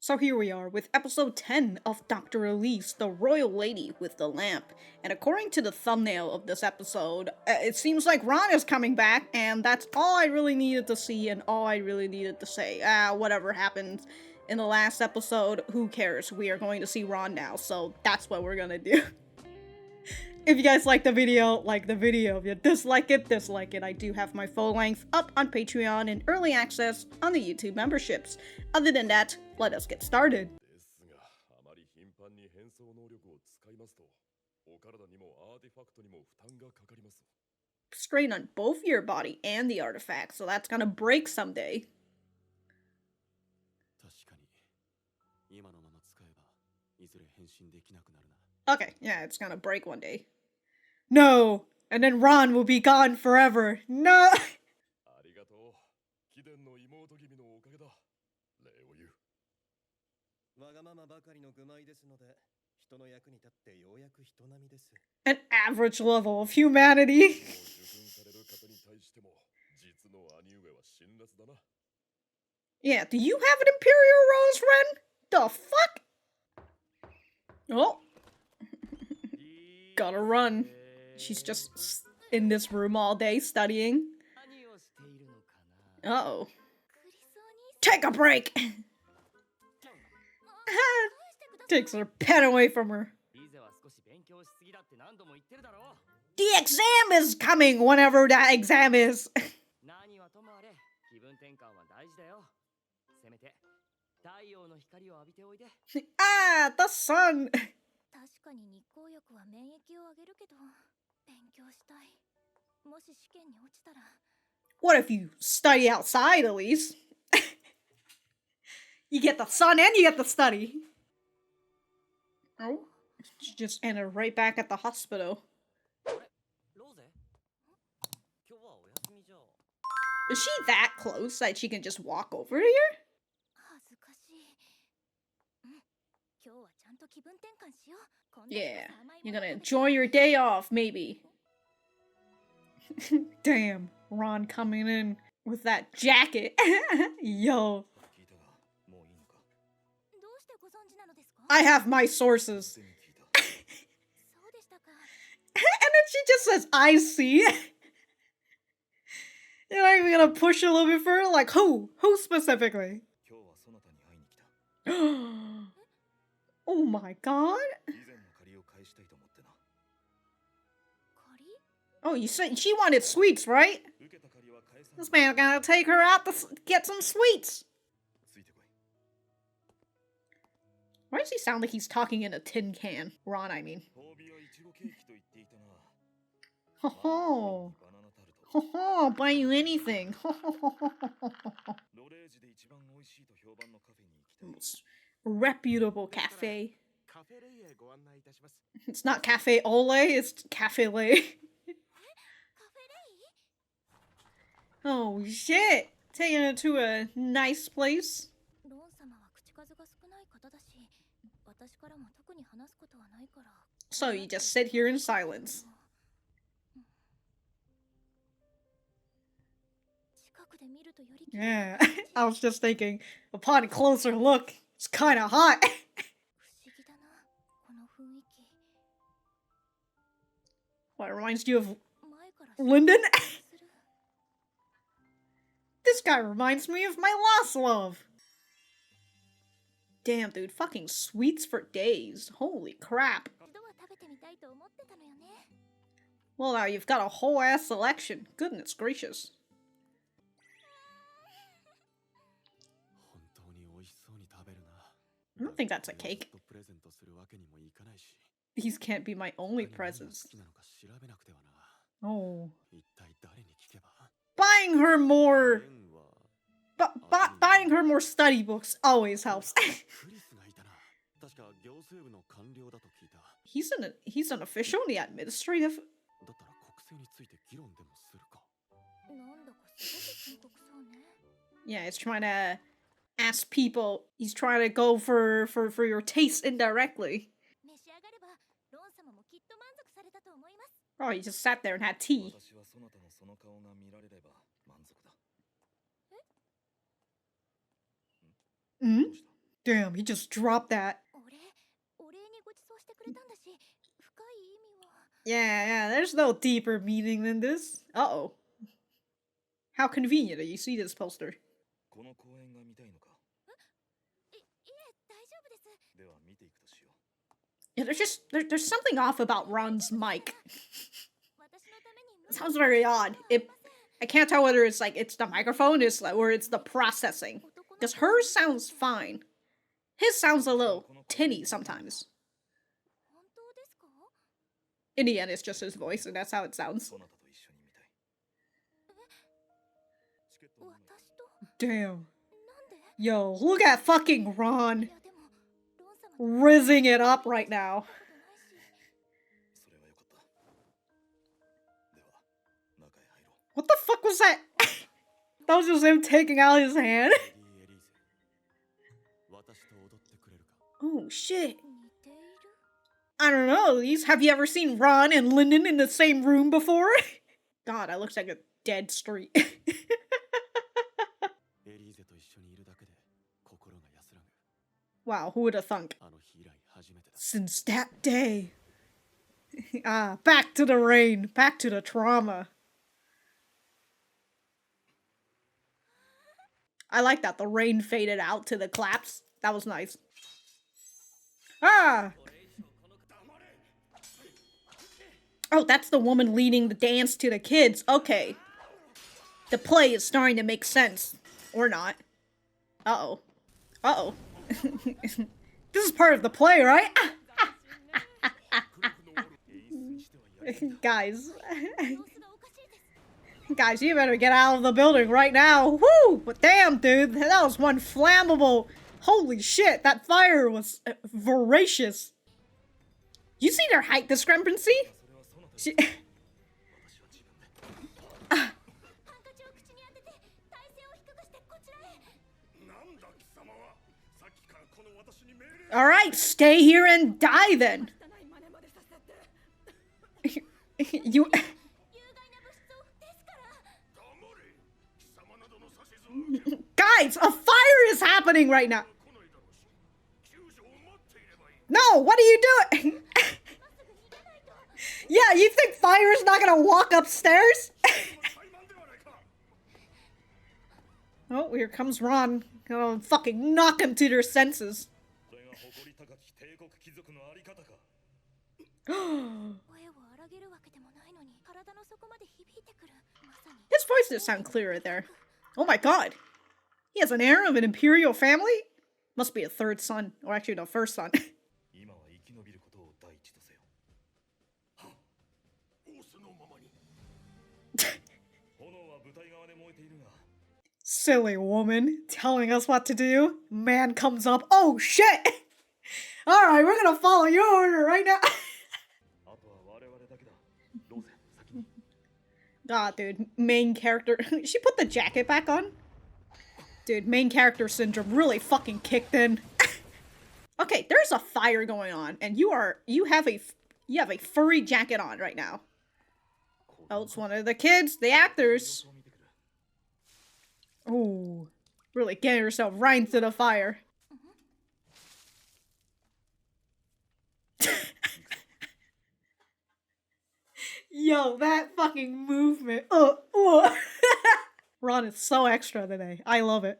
So here we are with episode 10 of Dr. Elise, the royal lady with the lamp. And according to the thumbnail of this episode, it seems like Ron is coming back, and that's all I really needed to see and all I really needed to say. Whatever happened in the last episode, who cares? We are going to see Ron now, so that's what we're gonna do. If you guys like the video, like the video. If you dislike it, dislike it. I do have my full length up on Patreon and early access on the YouTube memberships. Other than that, let us get started. Strain on both your body and the artifact, so that's gonna break someday. Okay, yeah, it's gonna break one day. No! And then Ron will be gone forever. No! An average level of humanity. Yeah, do you have an Imperial Rose, Ren? The fuck? Oh. Gotta run. She's just in this room all day studying. Uh-oh. Take a break! Takes her pen away from her. The exam is coming whenever that exam is. Ah, the sun! What if you study outside, Elise? You get the sun and you get the study. Oh, she just ended right back at the hospital. Is she that close that she can just walk over here? Yeah, you're gonna enjoy your day off, maybe. Damn, Ron coming in with that jacket. Yo. I have my sources. And then she just says, I see. You're not even gonna push a little bit further? Like, who? Who specifically? Oh my god. Oh, you said she wanted sweets, right? This man's gonna take her out to get some sweets. Why does he sound like he's talking in a tin can? Ron, I mean. Ho ho. Ho ho, I'll buy you anything. Most reputable cafe. It's not Cafe Ole, it's Cafe Lay. Oh shit! Taking it to a nice place. So you just sit here in silence. Yeah, I was just thinking, upon a closer look, it's kinda hot. What, reminds you of Linden? This guy reminds me of my last love. Damn, dude, fucking sweets for days. Holy crap. Well, now you've got a whole ass selection. Goodness gracious. I don't think that's a cake. These can't be my only presents. Oh. Buying her more... buying her more study books always helps. He's an official in the administrative... Yeah, he's trying to ask people. He's trying to go for your taste indirectly. Oh, he just sat there and had tea. Damn, he just dropped that. Yeah, there's no deeper meaning than this. Uh-oh. How convenient that you see this poster. Yeah, there's something off about Ron's mic. It sounds very odd. I can't tell whether it's like it's the microphone or it's the processing. Because hers sounds fine. His sounds a little tinny sometimes. In the end, it's just his voice, and that's how it sounds. Damn. Yo, look at fucking Ron. Rizzing it up right now. What the fuck was that? That was just him taking out his hand. Oh shit. I don't know, Elise. Have you ever seen Ron and Linden in the same room before? God, that looks like a dead street. Wow, who would have thunk? Since that day. Back to the rain. Back to the trauma. I like that. The rain faded out to the claps. That was nice. Ah! Oh, that's the woman leading the dance to the kids. Okay. The play is starting to make sense. Or not. Uh-oh. Uh-oh. This is part of the play, right? Guys. Guys, you better get out of the building right now. Woo! But damn, dude. That was one flammable... Holy shit, that fire was voracious. You see their height discrepancy? Alright, stay here and die then. You... Guys, a fire is happening right now. No, what are you doing? Yeah, you think fire is not gonna walk upstairs? Oh, here comes Ron. Gonna fucking knock him to their senses. His voice does sound clearer there. Oh my god. He has an heir of an imperial family? Must be a third son. Or actually, the first son. Silly woman. Telling us what to do. Man comes up. Oh shit! Alright, we're gonna follow your order right now. God, dude. Main character. She put the jacket back on? Dude, main character syndrome really fucking kicked in. Okay, there's a fire going on, and you have a furry jacket on right now. Oh, it's one of the kids, the actors. Ooh, really getting herself right into the fire. Yo, that fucking movement. Ron is so extra today. I love it.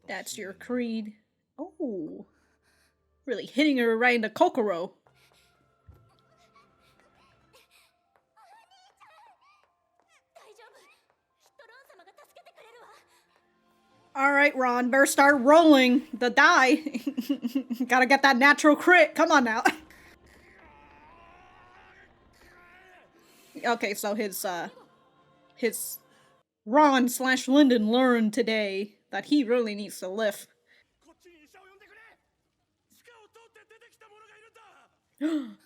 That's your creed. Oh. Really hitting her right in the kokoro. Alright, Ron, better start rolling the die. Gotta get that natural crit. Come on now. Okay, so his Ron / Linden learned today that he really needs to lift.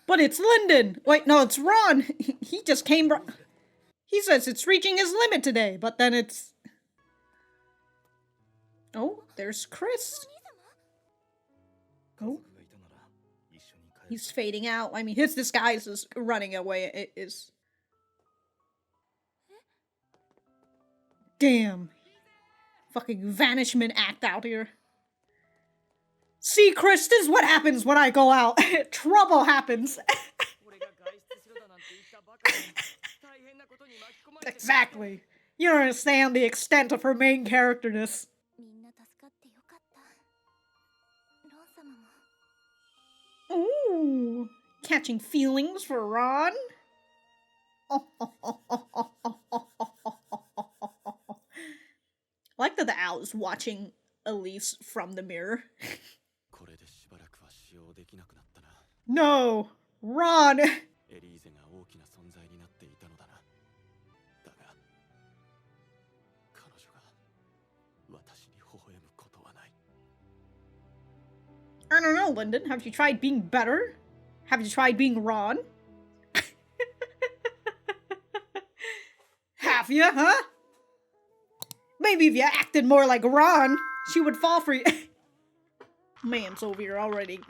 But it's Linden! Wait, no, it's Ron! He just came... He says it's reaching his limit today, but then it's... Oh, there's Chris. Oh. He's fading out. I mean, his disguise is running away. It is... Damn. Fucking vanishment act out here. See, Chris, this is what happens when I go out. Trouble happens. Exactly. You don't understand the extent of her main characterness. Ooh, catching feelings for Ron? I like that the owl is watching Elise from the mirror. No! Ron! I don't know, Linden. Have you tried being better? Have you tried being Ron? Have you, huh? Maybe if you acted more like Ron, she would fall for you. Man's over here already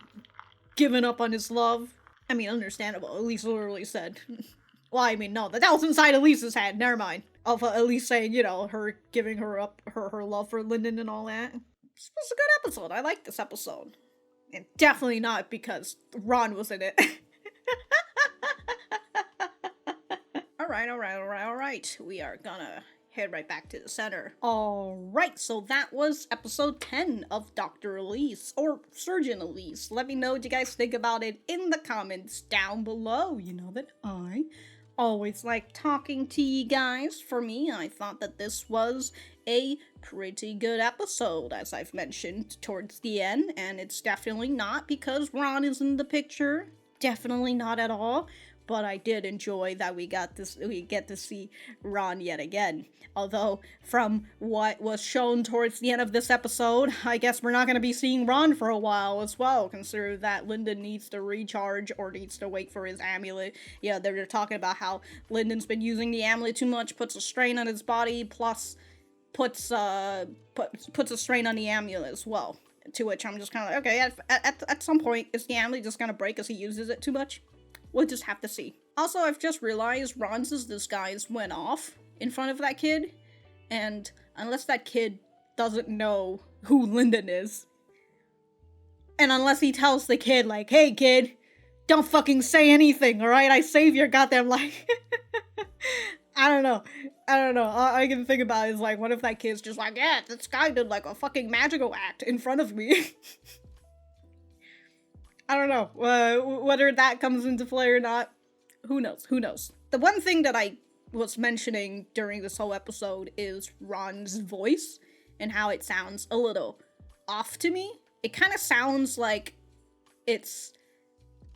giving up on his love. I mean, understandable. Elise literally said. Well, I mean, no, that was inside Elise's head. Never mind. Of Elise saying, you know, her giving her up her love for Linden and all that. This was a good episode. I like this episode. And definitely not because Ron was in it. Alright. We are gonna head right back to the center. Alright, so that was episode 10 of Dr. Elise, or Surgeon Elise. Let me know what you guys think about it in the comments down below. You know that I always like talking to you guys. For me, I thought that this was a pretty good episode, as I've mentioned towards the end, and it's definitely not because Ron is in the picture. Definitely not at all. But I did enjoy that we get to see Ron yet again. Although, from what was shown towards the end of this episode, I guess we're not going to be seeing Ron for a while as well, considering that Linden needs to recharge or needs to wait for his amulet. Yeah, they're talking about how Linden's been using the amulet too much, puts a strain on his body, plus puts a strain on the amulet as well. To which I'm just kind of like, okay, at some point, is the amulet just going to break as he uses it too much? We'll just have to see. Also, I've just realized Ron's disguise went off in front of that kid, and unless that kid doesn't know who Linden is, and unless he tells the kid, like, hey kid, don't fucking say anything, alright? I saved your goddamn life. I don't know. All I can think about is, like, what if that kid's just like, yeah, this guy did, like, a fucking magical act in front of me. I don't know, whether that comes into play or not, who knows. The one thing that I was mentioning during this whole episode is Ron's voice, and how it sounds a little off to me. It kind of sounds like it's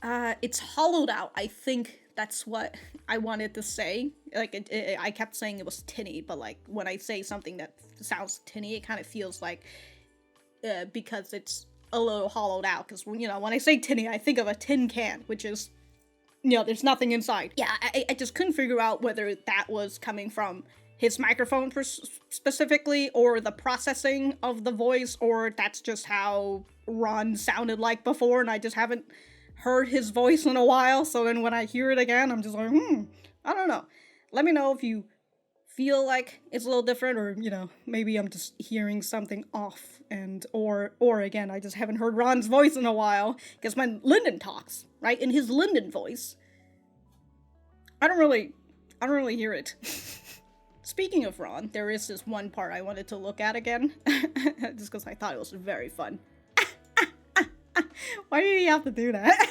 hollowed out. I think that's what I wanted to say. Like, I kept saying it was tinny, but, like, when I say something that sounds tinny, it kind of feels like, because it's a little hollowed out, because, you know, when I say tinny, I think of a tin can, which is, you know, there's nothing inside. Yeah, I just couldn't figure out whether that was coming from his microphone specifically, or the processing of the voice, or that's just how Ron sounded like before, and I just haven't heard his voice in a while, so then when I hear it again, I'm just like, I don't know. Let me know if you feel like it's a little different, or, you know, maybe I'm just hearing something off, and or again, I just haven't heard Ron's voice in a while, because when Linden talks, right, in his Linden voice, I don't really hear it. Speaking of Ron, there is this one part I wanted to look at again, just because I thought it was very fun. Why did he have to do that?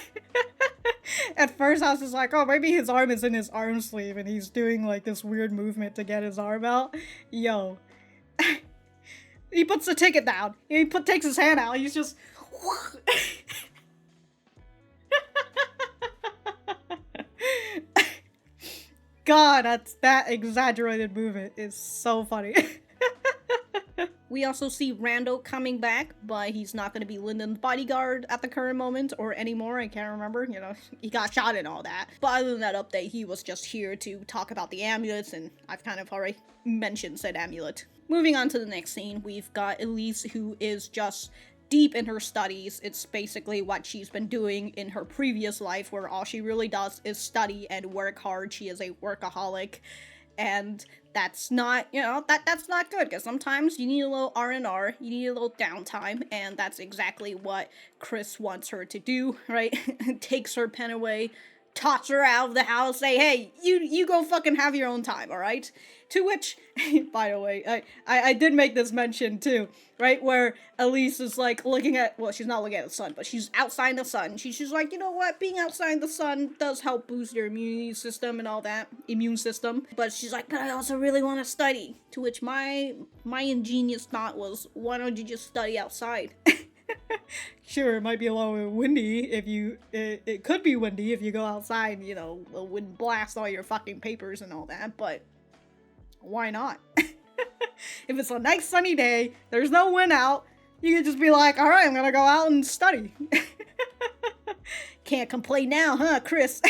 At first I was just like, oh, maybe his arm is in his arm sleeve and he's doing like this weird movement to get his arm out. Yo. He puts the ticket down. He takes his hand out. He's just... God, that exaggerated movement is so funny. We also see Rando coming back, but he's not going to be Linden's bodyguard at the current moment, or anymore, I can't remember, you know, he got shot and all that. But other than that update, he was just here to talk about the amulets, and I've kind of already mentioned said amulet. Moving on to the next scene, we've got Elise, who is just deep in her studies. It's basically what she's been doing in her previous life, where all she really does is study and work hard. She is a workaholic, and that's not, that's not good, because sometimes you need a little R&R, you need a little downtime, and that's exactly what Chris wants her to do, right? Takes her pen away, toss her out of the house, say, hey, you go fucking have your own time, alright? To which, by the way, I did make this mention too, right, where Elise is like looking at, well, she's not looking at the sun, but she's outside in the sun. She's like, you know what, being outside in the sun does help boost your immune system and all that, immune system. But she's like, but I also really want to study. To which my ingenious thought was, why don't you just study outside? Sure, it might be a little windy if you, it could be windy if you go outside, the wind blasts all your fucking papers and all that, but why not? If it's a nice sunny day, there's no wind out, you could just be like, alright, I'm gonna go out and study. Can't complain now, huh, Chris?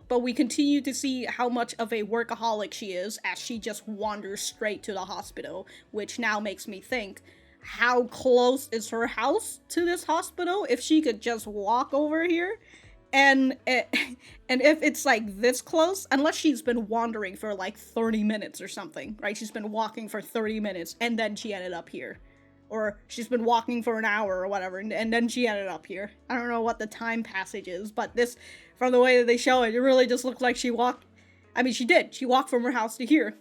But we continue to see how much of a workaholic she is as she just wanders straight to the hospital, which now makes me think, how close is her house to this hospital if she could just walk over here? And if it's like this close, unless she's been wandering for like 30 minutes or something, right? She's been walking for 30 minutes and then she ended up here. Or she's been walking for an hour or whatever and then she ended up here. I don't know what the time passage is, but this, from the way that they show it, it really just looks like she walked. I mean, she did. She walked from her house to here.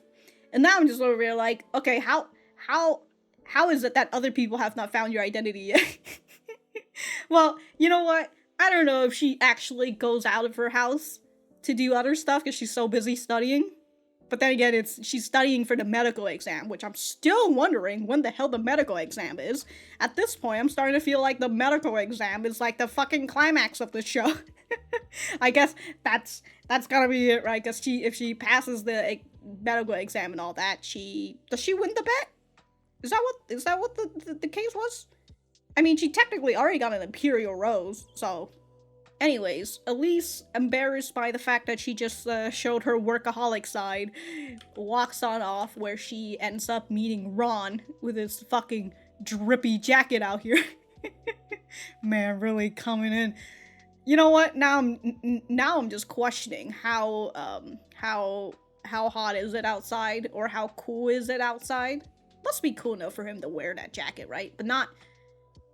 And now I'm just over here like, okay, how is it that other people have not found your identity yet? Well, you know what? I don't know if she actually goes out of her house to do other stuff because she's so busy studying. But then again, she's studying for the medical exam, which I'm still wondering when the hell the medical exam is. At this point, I'm starting to feel like the medical exam is like the fucking climax of the show. I guess that's gotta be it, right? Because if she passes the medical exam and all that, does she win the bet? Is that what the case was? I mean, she technically already got an Imperial Rose, so... Anyways, Elise, embarrassed by the fact that she just showed her workaholic side, walks on off where she ends up meeting Ron with his fucking drippy jacket out here. Man, really coming in. You know what? Now I'm just questioning how hot is it outside, or how cool is it outside? Must be cool enough for him to wear that jacket, right? But not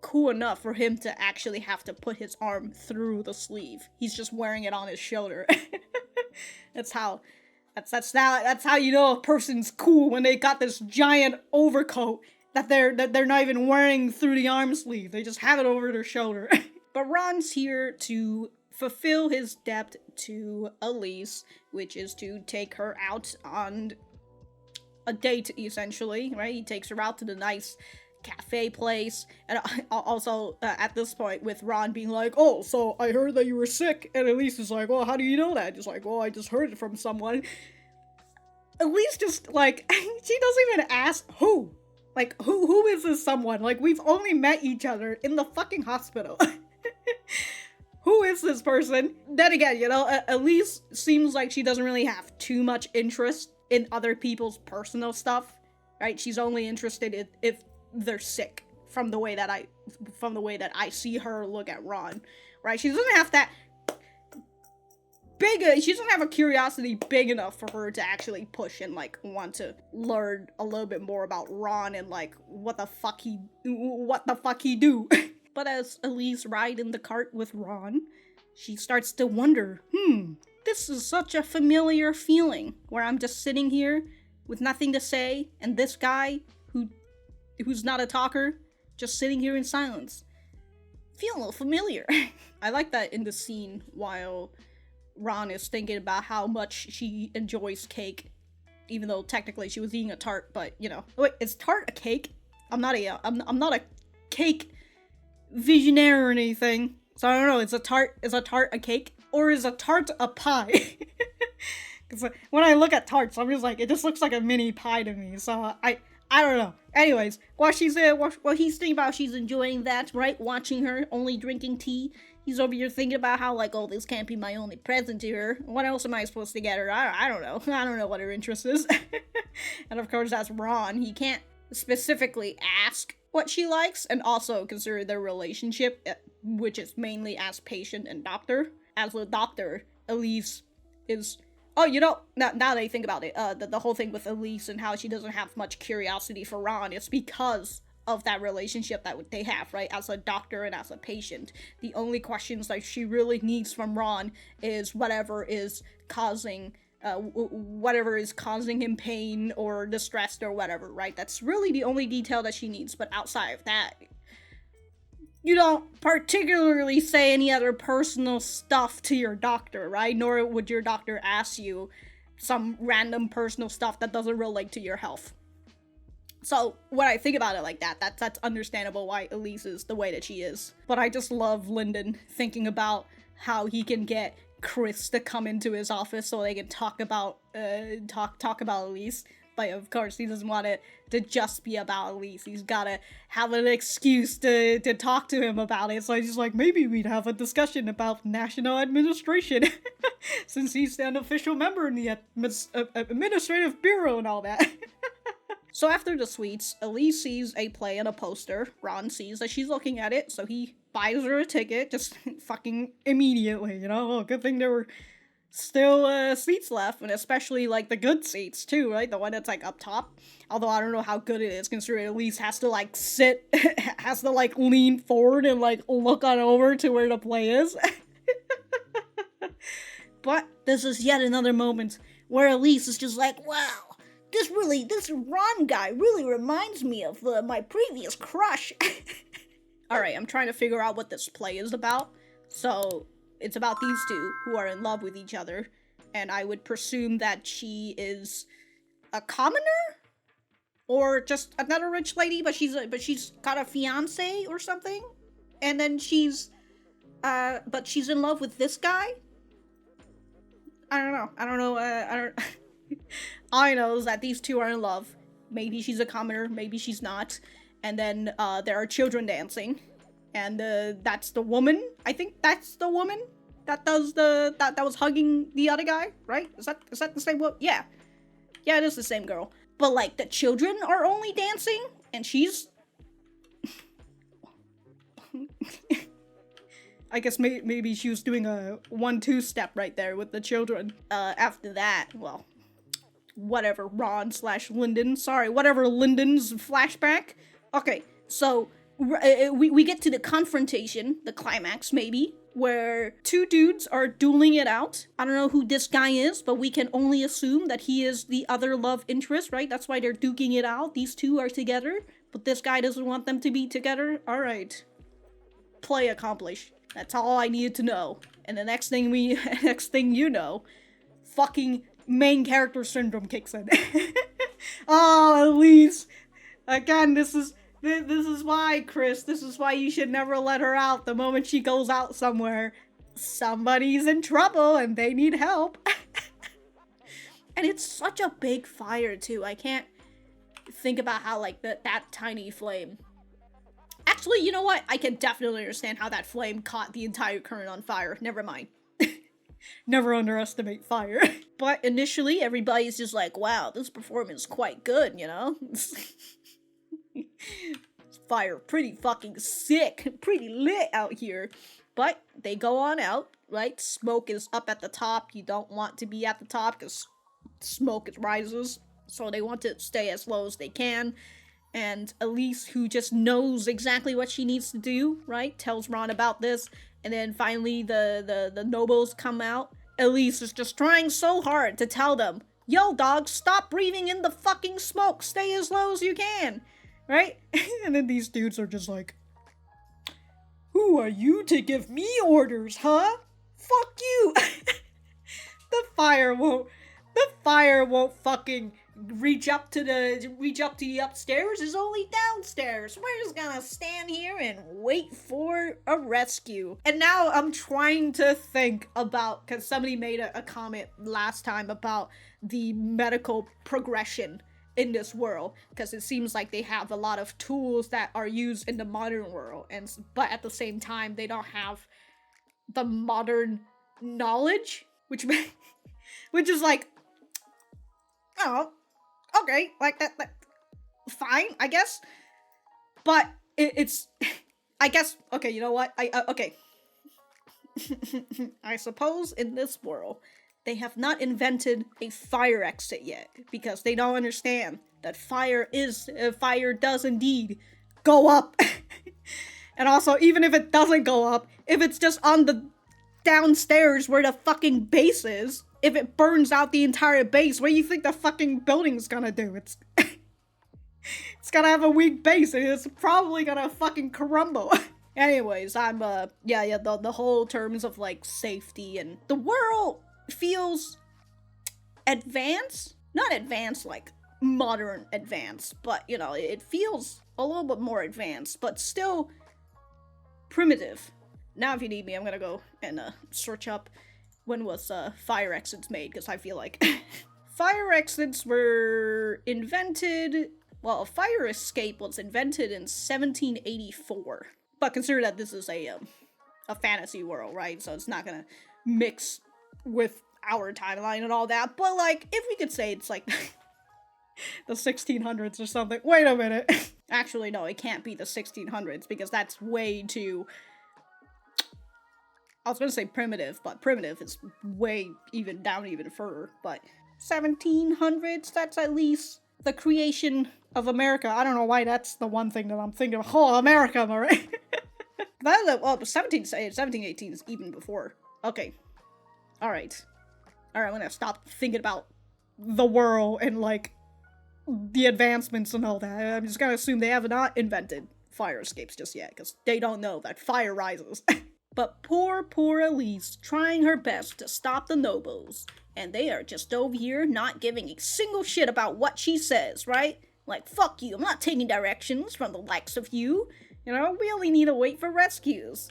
cool enough for him to actually have to put his arm through the sleeve. He's just wearing it on his shoulder. That's how you know a person's cool, when they got this giant overcoat that they're not even wearing through the arm sleeve. They just have it over their shoulder. But Ron's here to fulfill his debt to Elise, which is to take her out on a date, essentially, right? He takes her out to the nice cafe place, and also at this point with Ron being like, oh, so I heard that you were sick, and Elise is like, well, how do you know that? Just like, well, I just heard it from someone. Elise just, like, she doesn't even ask who. Like, who is this someone? Like, we've only met each other in the fucking hospital. Who is this person? Then again, Elise seems like she doesn't really have too much interest in other people's personal stuff, right? She's only interested if they're sick, from the way that I see her look at Ron, right? She doesn't have that she doesn't have a curiosity big enough for her to actually push and like want to learn a little bit more about Ron and like what the fuck he do. But as Elise ride in the cart with Ron, she starts to wonder, this is such a familiar feeling where I'm just sitting here with nothing to say, and this guy who's not a talker, just sitting here in silence. Feel a little familiar. I like that in the scene while Ron is thinking about how much she enjoys cake, even though technically she was eating a tart, but wait, is tart a cake? I'm not a cake visionary or anything, so I don't know, is a tart a cake? Or is a tart a pie? Because when I look at tarts, I'm just like, it just looks like a mini pie to me, so I don't know. Anyways, while he's thinking about she's enjoying that, right? Watching her, only drinking tea. He's over here thinking about how, like, oh, this can't be my only present to her. What else am I supposed to get her? I don't know. I don't know what her interest is. And of course, that's Ron. He can't specifically ask what she likes, and also consider their relationship, which is mainly as patient and doctor. As a doctor, Elise is Oh, you know, now that I think about it, the whole thing with Elise and how she doesn't have much curiosity for Ron, it's because of that relationship that they have, right? As a doctor and as a patient. The only questions that she really needs from Ron is whatever is causing him pain or distress or whatever, right? That's really the only detail that she needs. But outside of that, you don't particularly say any other personal stuff to your doctor, right? Nor would your doctor ask you some random personal stuff that doesn't relate to your health. So when I think about it like that, that's understandable why Elise is the way that she is. But I just love Linden thinking about how he can get Chris to come into his office so they can talk about Elise. But of course, he doesn't want it to just be about Elise. He's gotta have an excuse to talk to him about it. So he's just like, maybe we'd have a discussion about national administration, since he's an official member in the administrative bureau and all that. So after the sweets, Elise sees a play and a poster. Ron sees that she's looking at it, so he buys her a ticket just fucking immediately, you know? Oh, good thing there were still seats left, and especially like the good seats too, right? The one that's like up top. Although I don't know how good it is considering Elise has to like sit, has to like lean forward and like look on over to where the play is. But this is yet another moment where Elise is just like, wow, this Ron guy really reminds me of my previous crush. Alright, I'm trying to figure out what this play is about. So, it's about these two who are in love with each other, and I would presume that she is a commoner? Or just another rich lady, but she's got a fiance or something? And then she's in love with this guy? I don't know, all I know is that these two are in love. Maybe she's a commoner, maybe she's not. And then there are children dancing. And that's the woman. I think that's the woman that does that was hugging the other guy, right? Is that the same one? Yeah. Yeah, it is the same girl. But like the children are only dancing and she's I guess maybe she was doing a 1-2 step right there with the children. After that, well, whatever, Ron/Linden. Sorry, whatever Linden's flashback. Okay, so we get to the confrontation, the climax maybe, where two dudes are dueling it out. I don't know who this guy is, but we can only assume that he is the other love interest, right? That's why they're duking it out. These two are together, but this guy doesn't want them to be together. All right. Play accomplished. That's all I needed to know. And the next thing you know, fucking main character syndrome kicks in. Oh, Elise. Again, this is why, Chris. This is why you should never let her out. The moment she goes out somewhere, somebody's in trouble and they need help. And it's such a big fire, too. I can't think about how, like, that tiny flame. Actually, you know what? I can definitely understand how that flame caught the entire current on fire. Never mind. Never underestimate fire. But initially, everybody's just like, wow, this performance is quite good, you know? Fire pretty fucking sick. Pretty lit out here. But they go on out, right? Smoke is up at the top. You don't want to be at the top because smoke rises. So they want to stay as low as they can. And Elise, who just knows exactly what she needs to do, right, tells Ron about this, and then finally the nobles come out. Elise is just trying so hard to tell them, yo, dog, stop breathing in the fucking smoke, stay as low as you can, right? And then these dudes are just like, who are you to give me orders, huh? Fuck you! The fire won't fucking reach up to the upstairs. Is only downstairs. We're just gonna stand here and wait for a rescue. And now I'm trying to think about, because somebody made a comment last time about the medical progression in this world, because it seems like they have a lot of tools that are used in the modern world, but at the same time they don't have the modern knowledge, which is like, oh, okay, like that fine, I guess. But it's, I guess, okay, you know what? Okay. I suppose in this world, They have not invented a fire exit yet, because they don't understand that fire does indeed go up. And also, even if it doesn't go up, if it's just on the downstairs where the fucking base is, if it burns out the entire base, what do you think the fucking building's gonna do? It's it's gonna have a weak base, and it's probably gonna fucking crumble. Anyways, the whole terms of, like, safety, and the world feels advanced. Not advanced like modern advanced, but, you know, it feels a little bit more advanced, but still primitive. Now, if you need me, I'm gonna go and search up when was fire exits made, because I feel like fire exits were invented. Well, a fire escape was invented in 1784. But consider that this is a fantasy world, right? So it's not gonna mix with our timeline and all that. But, like, if we could say it's like the 1600s or something. Wait a minute. Actually, no, it can't be the 1600s, because that's way too... I was gonna say primitive, but primitive is way down even further. But 1700s, that's at least the creation of America. I don't know why that's the one thing that I'm thinking of. Oh, America, am I right? Well, 1718 is even before. Okay. Alright, I'm gonna stop thinking about the world and, like, the advancements and all that. I'm just gonna assume they have not invented fire escapes just yet, because they don't know that fire rises. But poor Elise, trying her best to stop the Nobos, and they are just over here not giving a single shit about what she says, right? Like, fuck you, I'm not taking directions from the likes of you. You know, we only need to wait for rescues.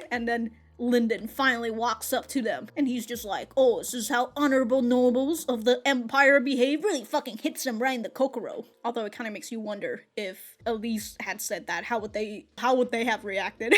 And then Linden finally walks up to them, and he's just like, oh, this is how honorable nobles of the empire behave. Really fucking hits them right in the kokoro. Although it kind of makes you wonder, if Elise had said that, how would they have reacted?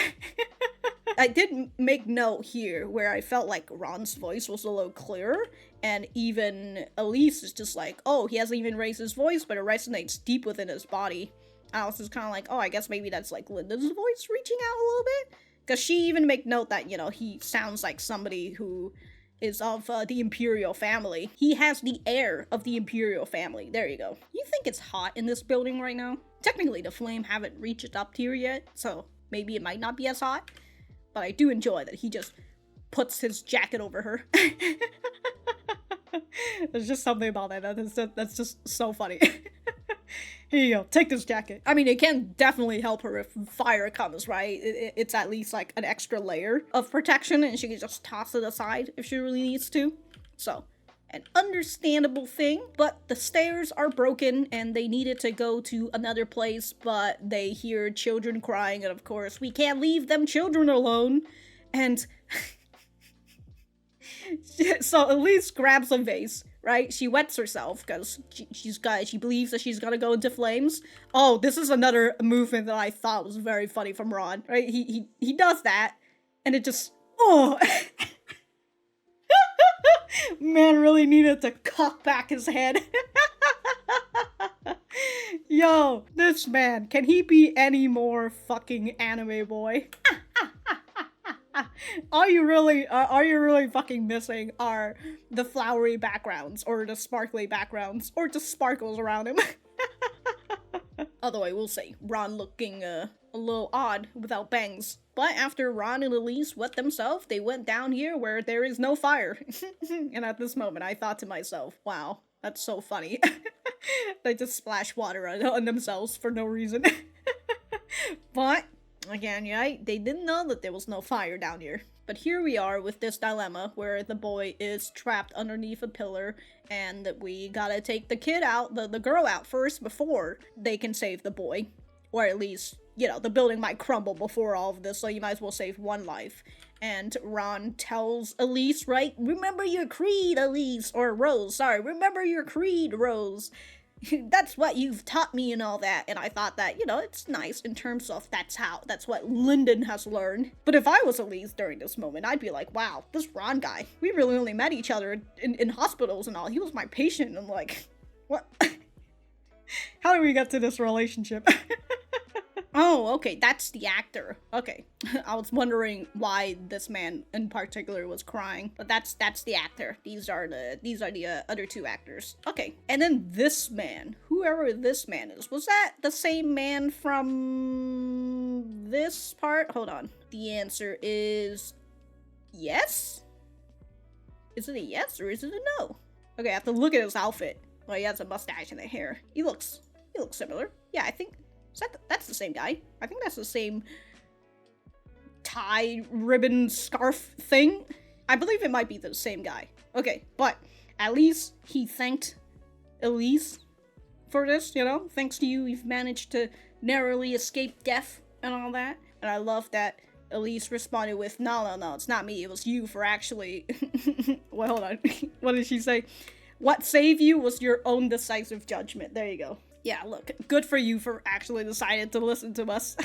I did make note here where I felt like Ron's voice was a little clearer, and even Elise is just like, oh, he hasn't even raised his voice, but it resonates deep within his body. I was just kind of like, oh, I guess maybe that's like Linden's voice reaching out a little bit? Because she even make note that, you know, he sounds like somebody who is of the Imperial family. He has the air of the Imperial family. There you go. You think it's hot in this building right now? Technically, the flame haven't reached up here yet, so maybe it might not be as hot. But I do enjoy that he just puts his jacket over her. There's just something about that. That's just so funny. Here you go, take this jacket. I mean, it can definitely help her if fire comes, right? It's at least like an extra layer of protection, and she can just toss it aside if she really needs to. So, an understandable thing, but the stairs are broken and they needed to go to another place, but they hear children crying, and of course, we can't leave them children alone. And so Elise grabs a vase, right? She wets herself because she believes that she's gonna go into flames. Oh, this is another movement that I thought was very funny from Ron, right? He does that, and it just, oh. Man really needed to cock back his head. Yo, this man, can he be any more fucking anime boy? All you really fucking missing are the flowery backgrounds, or the sparkly backgrounds, or just sparkles around him. Although I will say, Ron looking a little odd without bangs. But after Ron and Elise wet themselves, they went down here where there is no fire. And at this moment, I thought to myself, wow, that's so funny. They just splash water on themselves for no reason. But, again, yeah, they didn't know that there was no fire down here. But here we are with this dilemma where the boy is trapped underneath a pillar, and we gotta take the kid out, the girl out first before they can save the boy. Or at least, you know, the building might crumble before all of this, so you might as well save one life. And Ron tells Elise, right, remember your creed, Elise, or Rose, sorry, remember your creed, Rose. That's what you've taught me and all that. And I thought that, you know, it's nice in terms of that's what Linden has learned. But if I was Elise during this moment, I'd be like, wow, this Ron guy, we really only met each other in hospitals and all. He was my patient. And like, what? How did we get to this relationship? Oh, okay, that's the actor. Okay. I was wondering why this man in particular was crying, but that's the actor. These are the other two actors. Okay. And then this man, whoever this man is, was that the same man from this part? Hold on. The answer is yes? Is it a yes or is it a no? Okay, I have to look at his outfit. Well, he has a mustache and a hair. He looks similar. Yeah, I think that's the same guy. I think that's the same tie ribbon scarf thing. I believe it might be the same guy. Okay, but at least he thanked Elise for this, you know? Thanks to you, you've managed to narrowly escape death and all that. And I love that Elise responded with, no, it's not me. It was you for actually... Well, hold on. What did she say? What saved you was your own decisive judgment. There you go. Yeah, look, good for you for actually deciding to listen to us.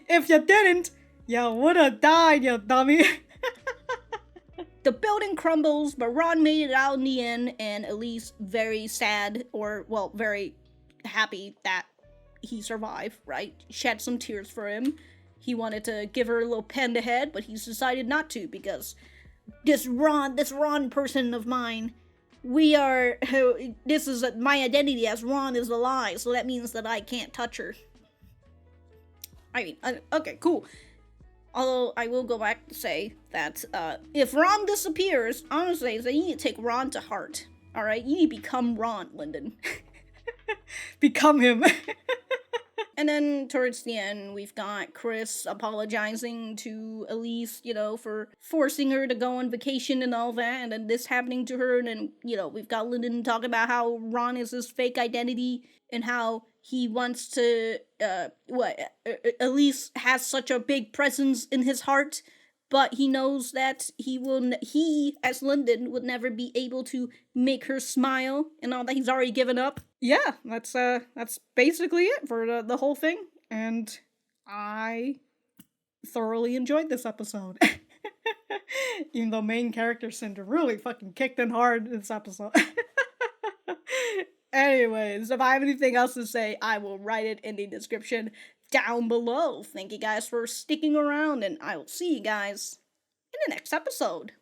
If you didn't, you would've died, you dummy. The building crumbles, but Ron made it out in the end, and Elise very sad, or, well, very happy that he survived, right? Shed some tears for him. He wanted to give her a little pen to head, but he's decided not to, because this Ron person of mine, this is my identity as Ron is a lie, so that means that I can't touch her. I mean, okay, cool. Although, I will go back to say that, if Ron disappears, honestly, you need to take Ron to heart, alright? You need to become Ron, Linden. Become him. And then, towards the end, we've got Chris apologizing to Elise, you know, for forcing her to go on vacation and all that, and then this happening to her, and then, you know, we've got Linden talking about how Ron is his fake identity, and how he wants to, Elise has such a big presence in his heart, but he knows that he, as Linden, would never be able to make her smile, and all that. He's already given up. Yeah, that's basically it for the whole thing, and I thoroughly enjoyed this episode. Even though main character Cinder really fucking kicked in hard this episode. Anyways, if I have anything else to say, I will write it in the description down below. Thank you guys for sticking around, and I will see you guys in the next episode.